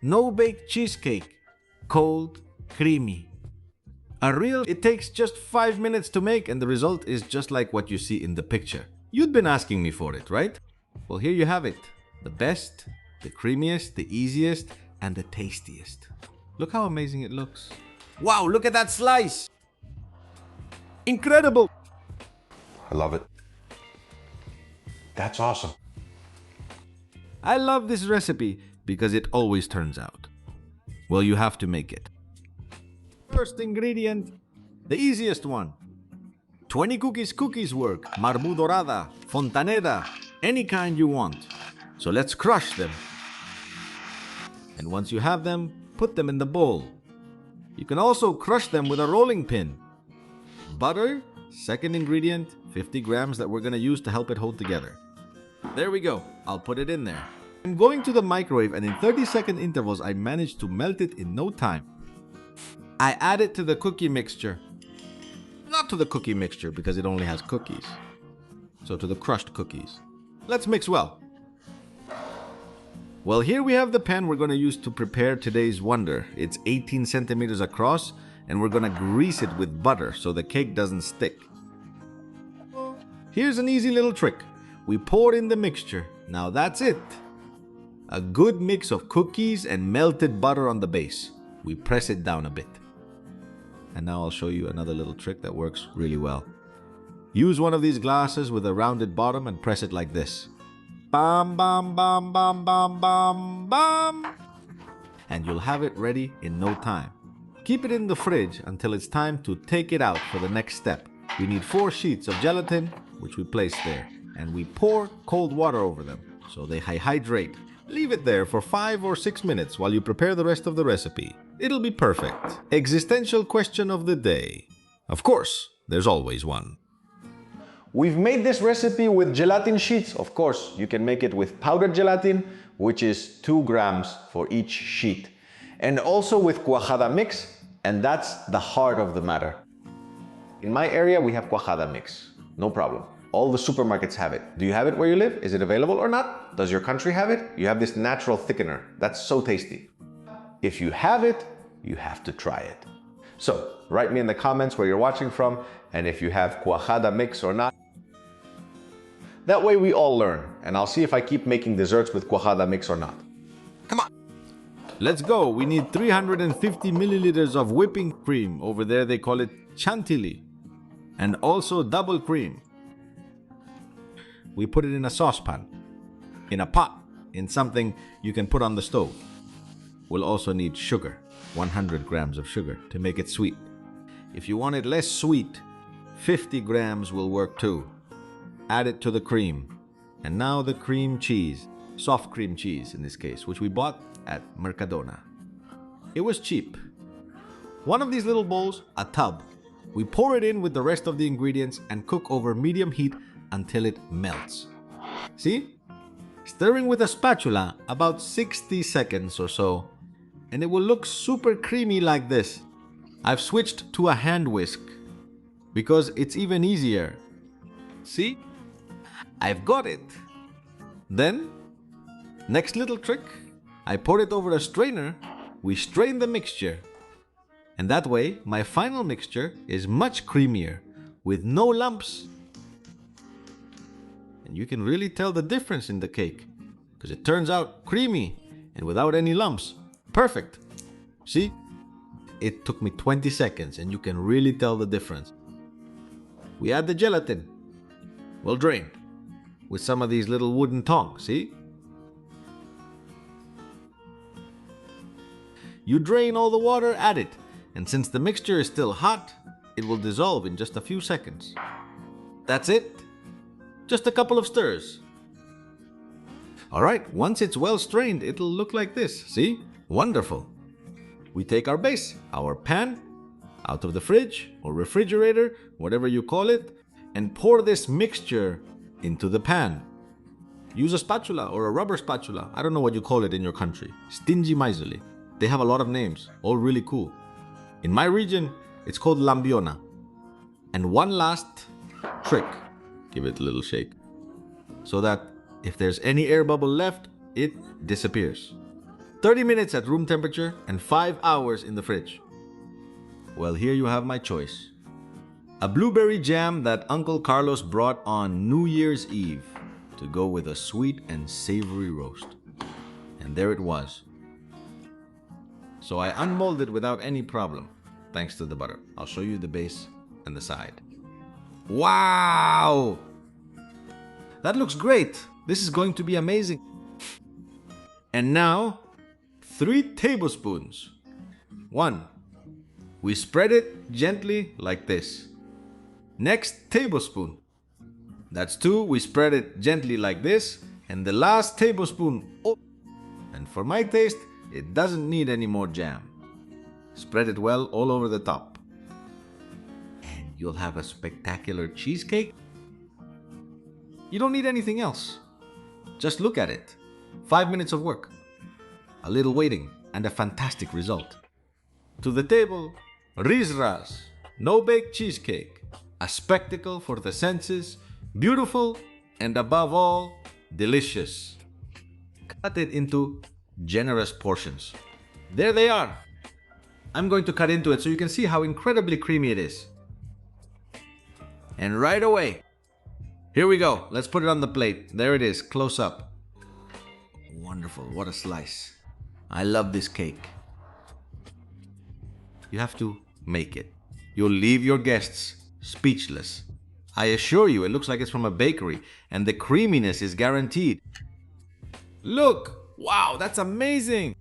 no-bake cheesecake. Cold, creamy. It takes just 5 minutes to make, and the result is just like what you see in the picture. You'd been asking me for it, right? Well, here you have it. The best, the creamiest, the easiest, and the tastiest. Look how amazing it looks. Wow, look at that slice! Incredible! I love it. That's awesome. I love this recipe because it always turns out. Well, you have to make it. First ingredient, the easiest one. 20 cookies work. Marbu dorada, fontaneda, any kind you want. So let's crush them. And once you have them, put them in the bowl. You can also crush them with a rolling pin. Butter, second ingredient, 50 grams that we're going to use to help it hold together. There we go. I'll put it in there. I'm going to the microwave, and in 30-second intervals, I managed to melt it in no time. I add it to the cookie mixture. Not to the cookie mixture because it only has cookies. So to the crushed cookies. Let's mix well. Well, here we have the pan we're going to use to prepare today's wonder. It's 18 centimeters across, and we're going to grease it with butter so the cake doesn't stick. Here's an easy little trick. We pour in the mixture. Now that's it. A good mix of cookies and melted butter on the base. We press it down a bit. And now I'll show you another little trick that works really well. Use one of these glasses with a rounded bottom and press it like this. Bam, bam, bam, bam, bam, bam, bam. And you'll have it ready in no time. Keep it in the fridge until it's time to take it out for the next step. We need 4 sheets of gelatin, which we place there. And we pour cold water over them so they hydrate. Leave it there for 5 or 6 minutes while you prepare the rest of the recipe. It'll be perfect. Existential question of the day. Of course, there's always one. We've made this recipe with gelatin sheets. Of course, you can make it with powdered gelatin, which is 2 grams for each sheet. And also with cuajada mix, and that's the heart of the matter. In my area, we have cuajada mix. No problem. All the supermarkets have it. Do you have it where you live? Is it available or not? Does your country have it? You have this natural thickener. That's so tasty. If you have it, you have to try it. So, write me in the comments where you're watching from, and if you have cuajada mix or not. That way we all learn, and I'll see if I keep making desserts with cuajada mix or not. Come on! Let's go. We need 350 milliliters of whipping cream. Over there they call it chantilly. And also double cream. We put it in a saucepan, in a pot, in something you can put on the stove. We'll also need sugar, 100 grams of sugar to make it sweet. If you want it less sweet, 50 grams will work too. Add it to the cream. And now the cream cheese, soft cream cheese in this case, which we bought at Mercadona. It was cheap. One of these little bowls, a tub. We pour it in with the rest of the ingredients and cook over medium heat until it melts. See? Stirring with a spatula about 60 seconds or so, and it will look super creamy like this. I've switched to a hand whisk because it's even easier. See? I've got it. Then, next little trick, I pour it over a strainer, we strain the mixture. And that way, my final mixture is much creamier, with no lumps. And you can really tell the difference in the cake, because it turns out creamy and without any lumps. Perfect. See? It took me 20 seconds and you can really tell the difference. We add the gelatin. We'll drain with some of these little wooden tongs, see? You drain all the water, add it, and since the mixture is still hot, it will dissolve in just a few seconds. That's it. Just a couple of stirs. Alright, once it's well strained, it'll look like this, see? Wonderful. We take our base, our pan, out of the fridge or refrigerator, whatever you call it, and pour this mixture into the pan. Use a spatula or a rubber spatula. I don't know what you call it in your country. Stingy miserly. They have a lot of names, all really cool. In my region, it's called lambiona. And one last trick. Give it a little shake. So that if there's any air bubble left, it disappears. 30 minutes at room temperature and 5 hours in the fridge. Well, here you have my choice. A blueberry jam that Uncle Carlos brought on New Year's Eve to go with a sweet and savory roast. And there it was. So I unmolded without any problem, thanks to the butter. I'll show you the base and the side. Wow! That looks great. This is going to be amazing. And now, 3 tablespoons. 1. We spread it gently like this. Next tablespoon. That's 2. We spread it gently like this. And the last tablespoon. Oh. And for my taste, it doesn't need any more jam. Spread it well all over the top. And you'll have a spectacular cheesecake. You don't need anything else. Just look at it. 5 minutes of work. A little waiting and a fantastic result. To the table, Rizras, no-bake cheesecake. A spectacle for the senses, beautiful, and above all, delicious. Cut it into generous portions. There they are. I'm going to cut into it so you can see how incredibly creamy it is. And right away, here we go. Let's put it on the plate. There it is, close up. Wonderful, what a slice. I love this cake. You have to make it. You'll leave your guests speechless. I assure you, it looks like it's from a bakery, and the creaminess is guaranteed. Look! Wow, that's amazing!